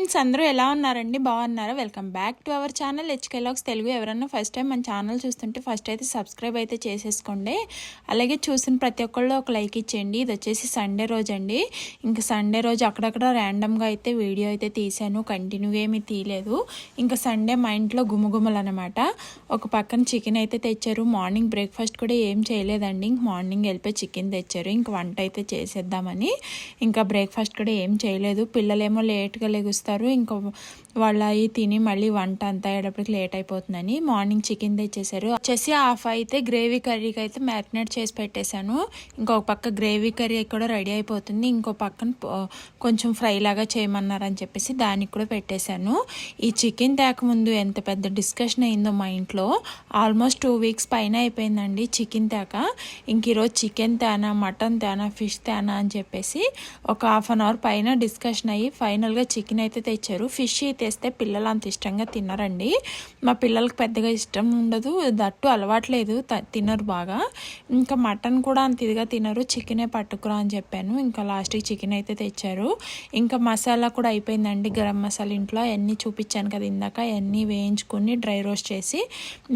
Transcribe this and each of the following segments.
Friends అందరూ ఎలా ఉన్నారండి? బాగున్నారా? Welcome back to our channel HK vlogs Telugu. ఎవరన్నా ఫస్ట్ టైం మన ఛానల్ చూస్తుంటే ఫస్ట్ అయితే సబ్స్క్రైబ్ అయితే చేసేసుకోండి. అలాగే చూసిన ప్రతి ఒక్కళ్ళు ఒక లైక్ ఇచ్చేయండి. ఇది వచ్చేసి సండే రోజు అండి. ఇంకా సండే రోజు అక్కడక్కడ ర్యాండమ్గా అయితే వీడియో అయితే తీసాను, కంటిన్యూ ఏమీ తీయలేదు. ఇంకా సండే మా ఇంట్లో గుమగుమలు అనమాట. ఒక పక్కన చికెన్ అయితే తెచ్చారు. మార్నింగ్ బ్రేక్ఫాస్ట్ కూడా ఏం చేయలేదండి. ఇంక మార్నింగ్ వెళ్ళిపోయి చికెన్ తెచ్చారు. ఇంక వంట అయితే చేసేద్దామని ఇంకా బ్రేక్ఫాస్ట్ కూడా ఏం చేయలేదు. పిల్లలేమో లేట్గా లెగుస్తారు, ఇంకా వాళ్ళు అవి తిని మళ్ళీ వంట అంతా అయ్యేటప్పటికి లేట్ అయిపోతుందని మార్నింగ్ చికెన్ తెచ్చేసారు. వచ్చేసి హాఫ్ అయితే గ్రేవీ కర్రీకి అయితే మ్యారినేట్ చేసి పెట్టేశాను. ఇంకొక పక్క గ్రేవీ కర్రీ కూడా రెడీ అయిపోతుంది. ఇంకో పక్కన కొంచెం ఫ్రై లాగా చేయమన్నారని చెప్పేసి దానికి కూడా పెట్టేశాను. ఈ చికెన్ తేక ముందు ఎంత పెద్ద డిస్కషన్ అయిందో మా ఇంట్లో. ఆల్మోస్ట్ 2 వీక్స్ పైన అయిపోయిందండి చికెన్ తేక. ఇంక ఈరోజు చికెన్ తేనా, మటన్ తేనా, ఫిష్ తేనా అని చెప్పేసి ఒక హాఫ్ అన్ అవర్ పైన డిస్కషన్ అయ్యి ఫైనల్గా చికెన్ అయితే తెచ్చారు. ఫిష్ తెస్తే పిల్లలు అంత ఇష్టంగా తినరండి. మా పిల్లలకి పెద్దగా ఇష్టం ఉండదు, దట్టు అలవాట్లేదు, తినరు బాగా. ఇంకా మటన్ కూడా అంత ఇదిగా తినరు. చికెనే పట్టుకురా అని చెప్పాను. ఇంకా లాస్ట్కి చికెన్ అయితే తెచ్చారు. ఇంకా మసాలా కూడా అయిపోయిందండి. గరం మసాలా ఇంట్లో అవన్నీ చూపించాను కదా ఇందాక, అవన్నీ వేయించుకొని డ్రై రోస్ట్ చేసి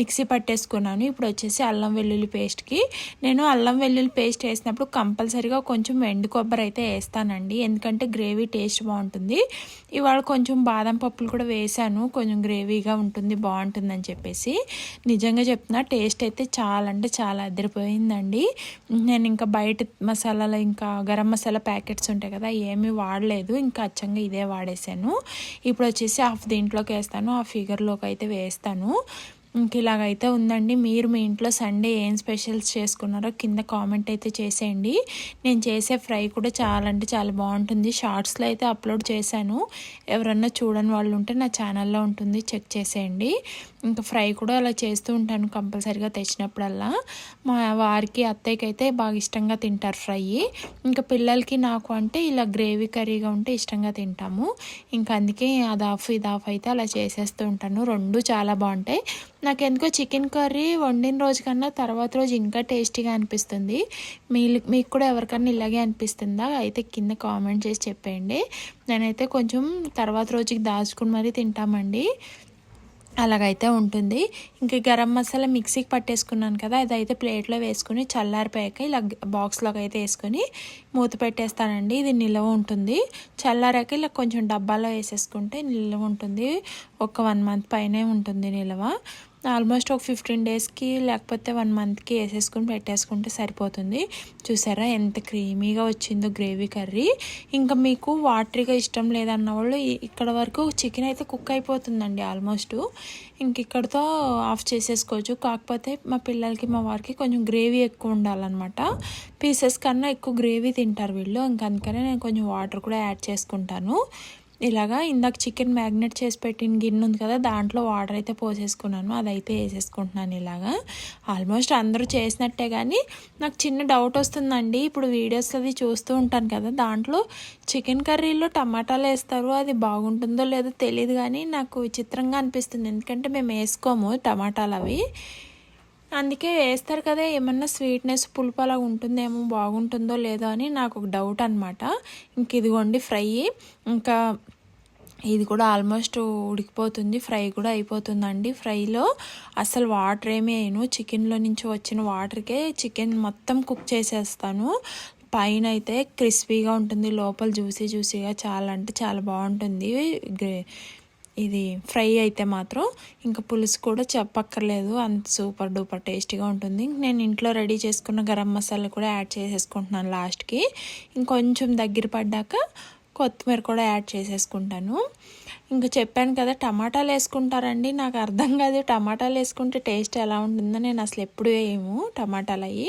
మిక్సీ పట్టేసుకున్నాను. ఇప్పుడు వచ్చేసి అల్లం వెల్లుల్లి పేస్ట్కి నేను అల్లం వెల్లుల్లి పేస్ట్ వేసినప్పుడు కంపల్సరీగా కొంచెం ఎండు కొబ్బరి అయితే వేస్తానండి, ఎందుకంటే గ్రేవీ టేస్ట్ బాగుంటుంది. ఇవాళ కొంచెం బాదం పప్పులు కూడా వేసాను, కొంచెం గ్రేవీగా ఉంటుంది బాగుంటుందని చెప్పేసి. నిజంగా చెప్తున్నా, టేస్ట్ అయితే చాలా అంటే చాలా అదిరిపోయిందండి. నేను ఇంకా బయట మసాలాలు ఇంకా గరం మసాలా ప్యాకెట్స్ ఉంటాయి కదా, ఏమీ వాడలేదు, ఇంకా అచ్చంగా ఇదే వాడేసాను. ఇప్పుడు వచ్చేసి హాఫ్ దీంట్లోకి వేస్తాను, ఆ ఫిగర్లోకి అయితే వేస్తాను. ఇంక ఇలాగైతే ఉందండి. మీరు మీ ఇంట్లో సండే ఏం స్పెషల్స్ చేసుకున్నారో కింద కామెంట్ అయితే చేసేయండి. నేను చేసే ఫ్రై కూడా చాలా అంటే చాలా బాగుంటుంది. షార్ట్స్లో అయితే అప్లోడ్ చేశాను, ఎవరన్నా చూడని వాళ్ళు ఉంటే నా ఛానల్లో ఉంటుంది, చెక్ చేసేయండి. ఇంకా ఫ్రై కూడా అలా చేస్తూ ఉంటాను కంపల్సరీగా తెచ్చినప్పుడల్లా. మా వారికి అత్తయ్యకి అయితే బాగా ఇష్టంగా తింటారు ఫ్రై. ఇంకా పిల్లలకి నాకు అంటే ఇలా గ్రేవీ కర్రీగా ఉంటే ఇష్టంగా తింటాము. ఇంకా అందుకే అది ఆఫ్ ఇది ఆఫ్ అయితే అలా చేసేస్తూ ఉంటాను. రెండు చాలా బాగుంటాయి. నాకు ఎందుకో చికెన్ కర్రీ వండిన రోజు కన్నా తర్వాత రోజు ఇంకా టేస్టీగా అనిపిస్తుంది. మీకు కూడా ఎవరికన్నా ఇలాగే అనిపిస్తుందా? అయితే కింద కామెంట్ చేసి చెప్పేయండి. నేనైతే కొంచెం తర్వాత రోజుకి దాచుకుని మరీ తింటామండి, అలాగైతే ఉంటుంది. ఇంక గరం మసాలా మిక్సీకి పట్టేసుకున్నాను కదా, అదైతే ప్లేట్లో వేసుకుని చల్లారిపోయాక ఇలా బాక్స్లోకి అయితే వేసుకొని మూత పెట్టేస్తానండి. ఇది నిల్వ ఉంటుంది. చల్లారాక ఇలా కొంచెం డబ్బాలో వేసేసుకుంటే నిల్వ ఉంటుంది. ఒక 1 మంత్ పైనే ఉంటుంది నిల్వ. ఆల్మోస్ట్ ఒక 15 డేస్కి లేకపోతే 1 మంత్కి వేసేసుకుని పెట్టేసుకుంటే సరిపోతుంది. చూసారా ఎంత క్రీమీగా వచ్చిందో గ్రేవీ కర్రీ. ఇంకా మీకు వాటరీగా ఇష్టం లేదన్న వాళ్ళు ఇక్కడ వరకు చికెన్ అయితే కుక్ అయిపోతుందండి ఆల్మోస్ట్. ఇంక ఇక్కడితో ఆఫ్ చేసేసుకోవచ్చు. కాకపోతే మా పిల్లలకి మా వారికి కొంచెం గ్రేవీ ఎక్కువ ఉండాలన్నమాట. పీసెస్ కన్నా ఎక్కువ గ్రేవీ తింటారు వీళ్ళు. ఇంక అందుకనే నేను కొంచెం వాటర్ కూడా యాడ్ చేసుకుంటాను. ఇలాగా ఇందాక చికెన్ మ్యారినేట్ చేసి పెట్టిన గిన్నె ఉంది కదా, దాంట్లో వాటర్ అయితే పోసేసుకున్నాను, అదైతే వేసేసుకుంటున్నాను. ఇలాగా ఆల్మోస్ట్ అందరూ చేసినట్టే, కానీ నాకు చిన్న డౌట్ వస్తుందండి. ఇప్పుడు వీడియోస్ అది చూస్తూ ఉంటాను కదా, దాంట్లో చికెన్ కర్రీలో టమాటాలు వేస్తారు, అది బాగుంటుందో లేదో తెలియదు, కానీ నాకు విచిత్రంగా అనిపిస్తుంది. ఎందుకంటే మేము వేసుకోము టమాటాలు అవి, అందుకే వేస్తారు కదా, ఏమన్నా స్వీట్నెస్ పులుపు అలా ఉంటుందేమో, బాగుంటుందో లేదో అని నాకు ఒక డౌట్ అనమాట. ఇంక ఇదిగోండి ఫ్రై. ఇంకా ఇది కూడా ఆల్మోస్ట్ ఉడికిపోతుంది, ఫ్రై కూడా అయిపోతుందండి. ఫ్రైలో అసలు వాటర్ ఏమీ వేయను, చికెన్లో నుంచి వచ్చిన వాటర్కే చికెన్ మొత్తం కుక్ చేసేస్తాను. పైన అయితే క్రిస్పీగా ఉంటుంది, లోపల జ్యూసీగా చాలా అంటే చాలా బాగుంటుంది ఇది ఫ్రై అయితే మాత్రం. ఇంకా పులుసు కూడా చెప్పక్కర్లేదు, అంత సూపర్ డూపర్ టేస్టీగా ఉంటుంది. నేను ఇంట్లో రెడీ చేసుకున్న గరం మసాలా కూడా యాడ్ చేసేసుకుంటున్నాను లాస్ట్కి. ఇంకొంచెం దగ్గర పడ్డాక కొత్తిమీర కూడా యాడ్ చేసేసుకుంటాను. ఇంకా చెప్పాను కదా టమాటాలు వేసుకుంటారండి, నాకు అర్థం కాదు టమాటాలు వేసుకుంటే టేస్ట్ ఎలా ఉంటుందో. నేను అసలు ఎప్పుడు వేయము టమాటాలు అవి.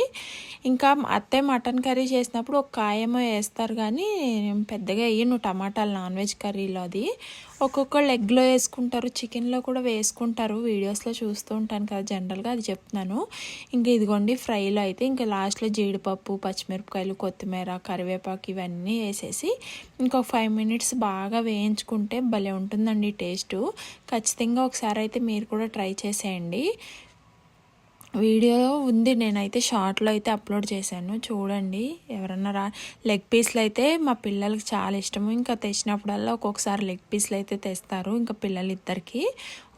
ఇంకా అత్తయ్య మటన్ కర్రీ చేసినప్పుడు ఒక కాయేమో వేస్తారు, కానీ పెద్దగా వేయను టమాటాలు నాన్ వెజ్ కర్రీలో. అది ఒక్కొక్కళ్ళు ఎగ్లో వేసుకుంటారు, చికెన్లో కూడా వేసుకుంటారు, వీడియోస్లో చూస్తూ ఉంటాను కదా జనరల్గా, అది చెప్తున్నాను. ఇంకా ఇదిగోండి ఫ్రైలో అయితే ఇంకా లాస్ట్లో జీడిపప్పు, పచ్చిమిరపకాయలు, కొత్తిమీర, కరివేపాకు ఇవన్నీ వేసేసి ఇంకొక 5 మినిట్స్ బాగా వేయించుకుంటే భలే ఉంటుందండి టేస్టు. ఖచ్చితంగా ఒకసారి అయితే మీరు కూడా ట్రై చేసేయండి. వీడియో ఉంది, నేనైతే షార్ట్లో అయితే అప్లోడ్ చేశాను చూడండి. ఎవరన్నా లెగ్ పీస్లు అయితే మా పిల్లలకి చాలా ఇష్టము. ఇంకా తెచ్చినప్పుడల్లా ఒక్కొక్కసారి లెగ్ పీస్లు అయితే తెస్తారు. ఇంకా పిల్లలిద్దరికి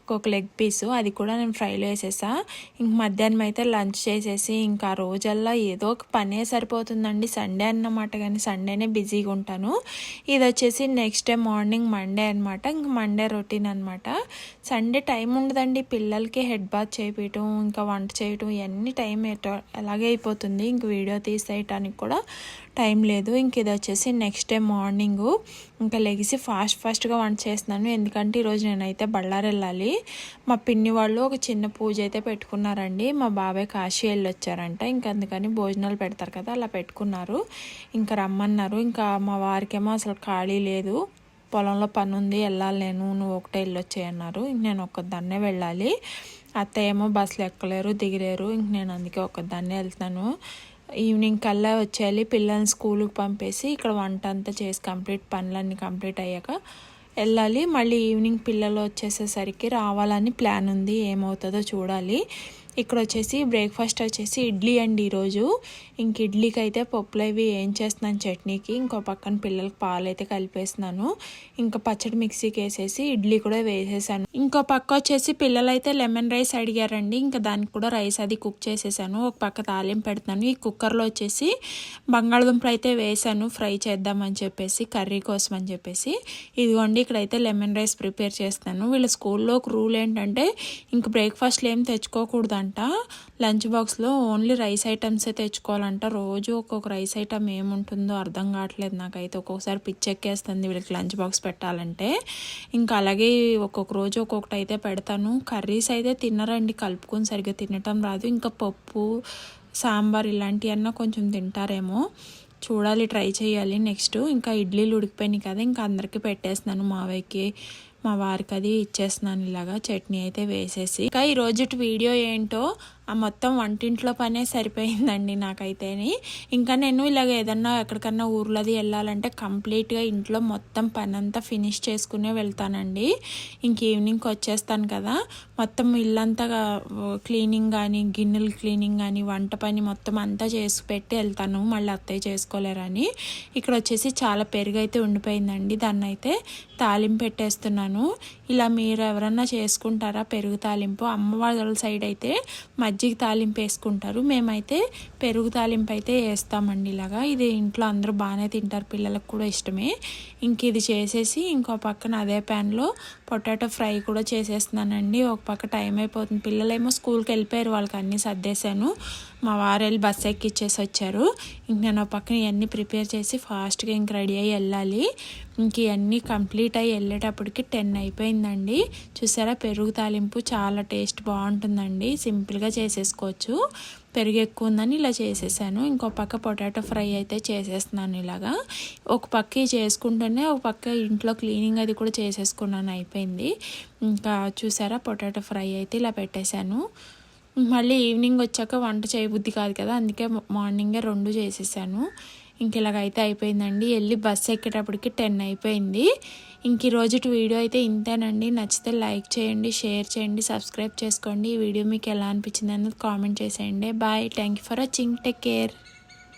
ఒక్కొక్క లెగ్ పీసు, అది కూడా నేను ఫ్రైలో వేసేసా. ఇంక మధ్యాహ్నం అయితే లంచ్ చేసేసి ఇంకా రోజల్లా ఏదో ఒక పనే సరిపోతుందండి. సండే అన్నమాట, కానీ సండేనే బిజీగా ఉంటాను. ఇది వచ్చేసి నెక్స్ట్ డే మార్నింగ్ మండే అనమాట. ఇంక మండే రొటీన్ అనమాట. సండే టైం ఉండదండి పిల్లలకి హెడ్ బాత్ చేయించడం, ఇంకా వంట చేయటం, ఇవన్నీ టైం అలాగే అయిపోతుంది. ఇంక వీడియో తీసేయటానికి కూడా టైం లేదు. ఇంక ఇది వచ్చేసి నెక్స్ట్ డే మార్నింగు ఇంకా లెగిసి ఫాస్ట్గా వంట చేస్తున్నాను. ఎందుకంటే ఈరోజు నేనైతే బళ్ళారి వెళ్ళాలి. మా పిన్ని వాళ్ళు ఒక చిన్న పూజ అయితే పెట్టుకున్నారండి. మా బాబాయ్ కాశీ వెళ్ళి వచ్చారంట. ఇంకా అందుకని భోజనాలు పెడతారు కదా, అలా పెట్టుకున్నారు. ఇంకా రమ్మన్నారు. ఇంకా మా వారికేమో అసలు ఖాళీ లేదు, పొలంలో పని ఉంది, వెళ్ళాలి నేను, నువ్వు ఒకటే వెళ్ళొచ్చేయన్నారు. ఇంక నేను ఒక్కదాన్నే వెళ్ళాలి. అత్తయ్య ఏమో బస్సులు ఎక్కలేరు, దిగలేరు. ఇంక నేను అందుకే ఒక్కదాన్నే వెళ్తున్నాను. ఈవినింగ్ కల్లా వచ్చేయాలి. పిల్లల్ని స్కూల్కి పంపేసి ఇక్కడ వంట అంతా చేసి పనులన్నీ కంప్లీట్ అయ్యాక వెళ్ళాలి. మళ్ళీ ఈవినింగ్ పిల్లలు వచ్చేసేసరికి రావాలని ప్లాన్ ఉంది, ఏమవుతుందో చూడాలి. ఇక్కడ వచ్చేసి బ్రేక్ఫాస్ట్ వచ్చేసి ఇడ్లీ అండి ఈరోజు. ఇంక ఇడ్లీకి అయితే పప్పులు అవి ఏం చేస్తున్నాను చట్నీకి. ఇంకో పక్కన పిల్లలకి పాలు అయితే కలిపేస్తున్నాను. ఇంకా పచ్చడి మిక్సీకి వేసేసి ఇడ్లీ కూడా వేసేసాను. ఇంకో పక్క వచ్చేసి పిల్లలు అయితే లెమన్ రైస్ అడిగారండి. ఇంకా దానికి కూడా రైస్ అది కుక్ చేసేసాను. ఒక పక్క తాలింపు పెడుతున్నాను. ఈ కుక్కర్లో వచ్చేసి బంగాళదుంపలు అయితే వేసాను ఫ్రై చేద్దామని చెప్పేసి, కర్రీ కోసం అని చెప్పేసి. ఇదిగోండి ఇక్కడైతే లెమన్ రైస్ ప్రిపేర్ చేస్తాను. వీళ్ళ స్కూల్లో ఒక రూల్ ఏంటంటే ఇంక బ్రేక్ఫాస్ట్లో ఏం తెచ్చుకోకూడదు. లంచ్ బాక్స్లో ఓన్లీ రైస్ ఐటమ్సే తెచ్చుకోవాలంట. రోజు ఒక్కొక్క రైస్ ఐటమ్ ఏముంటుందో అర్థం కావట్లేదు నాకైతే. ఒక్కొక్కసారి పిచ్చెక్కేస్తుంది వీళ్ళకి లంచ్ బాక్స్ పెట్టాలంటే. ఇంకా అలాగే ఒక్కొక్క రోజు ఒక్కొక్కటి అయితే పెడతాను. కర్రీస్ అయితే తినరండి, కలుపుకొని సరిగ్గా తినటం రాదు. ఇంకా పప్పు, సాంబార్ ఇలాంటివన్నా కొంచెం తింటారేమో, చూడాలి, ట్రై చేయాలి నెక్స్ట్. ఇంకా ఇడ్లీలు ఉడికిపోయినాయి కదా, ఇంకా అందరికీ పెట్టేస్తున్నాను. మావయ్యకి, మా వారికి అది ఇచ్చేస్తున్నాను. ఇలాగా చట్నీ అయితే వేసేసి. ఇంకా ఈ రోజు వీడియో ఏంటో ఆ మొత్తం వంటింట్లో పనే సరిపోయిందండి నాకైతేని. ఇంకా నేను ఇలాగ ఏదన్నా ఎక్కడికన్నా ఊర్లోది వెళ్ళాలంటే కంప్లీట్గా ఇంట్లో మొత్తం పని అంతా ఫినిష్ చేసుకునే వెళ్తానండి. ఇంక ఈవినింగ్కి వచ్చేస్తాను కదా, మొత్తం ఇల్లంతా క్లీనింగ్ కానీ, గిన్నెలు క్లీనింగ్ కానీ, వంట పని మొత్తం అంతా చేసి పెట్టి వెళ్తాను. మళ్ళీ అత్తయ్య చేసుకోలేరని. ఇక్కడ వచ్చేసి చాలా పెరుగు అయితే ఉండిపోయిందండి, దాన్ని అయితే తాలింపు పెట్టేస్తున్నాను. ఇలా మీరు ఎవరన్నా చేసుకుంటారా పెరుగు తాలింపు? అమ్మ వాళ్ళ సైడ్ అయితే మజ్జిగ తాలింపు వేసుకుంటారు, మేమైతే పెరుగు తాలింపు అయితే వేస్తామండి. ఇలాగా ఇది ఇంట్లో అందరూ బాగానే తింటారు, పిల్లలకు కూడా ఇష్టమే. ఇంక ఇది చేసేసి ఇంకో పక్కన అదే ప్యాన్లో పొటాటో ఫ్రై కూడా చేసేస్తున్నానండి. ఒక పక్క టైం అయిపోతుంది, పిల్లలేమో స్కూల్కి వెళ్ళిపోయారు, వాళ్ళకి అన్నీ సర్దేశాను. మా వారు వెళ్ళి బస్సు ఎక్కిచ్చేసి వచ్చారు. ఇంక నేను ఒక పక్కన ఇవన్నీ ప్రిపేర్ చేసి ఫాస్ట్గా ఇంక రెడీ అయ్యి వెళ్ళాలి. ఇంక ఇవన్నీ కంప్లీట్ అయ్యి వెళ్ళేటప్పటికి 10 అయిపోయిందండి. చూసారా, పెరుగు తాలింపు చాలా టేస్ట్ బాగుంటుందండి, సింపుల్గా చేసేసుకోవచ్చు. పెరుగు ఎక్కువ ఉందని ఇలా చేసేసాను. ఇంకో పక్క పొటాటో ఫ్రై అయితే చేసేస్తున్నాను. ఇలాగా ఒక పక్క చేసుకుంటూనే ఒక పక్క ఇంట్లో క్లీనింగ్ అది కూడా చేసేసుకున్నాను, అయిపోయింది. ఇంకా చూసారా, పొటాటో ఫ్రై అయితే ఇలా పెట్టేశాను. మళ్ళీ ఈవినింగ్ వచ్చాక వంట చేయబుద్ధి కాదు కదా, అందుకే మార్నింగే 2 చేసేసాను. ఇంక ఇలాగైతే అయిపోయిందండి. వెళ్ళి బస్సు ఎక్కేటప్పటికి 10 అయిపోయింది. ఇంక ఈరోజు వీడియో అయితే ఇంతేనండి. నచ్చితే లైక్ చేయండి, షేర్ చేయండి, సబ్స్క్రైబ్ చేసుకోండి. ఈ వీడియో మీకు ఎలా అనిపించింది అన్నది కామెంట్ చేసేయండి. Bye, thank you for watching, take care.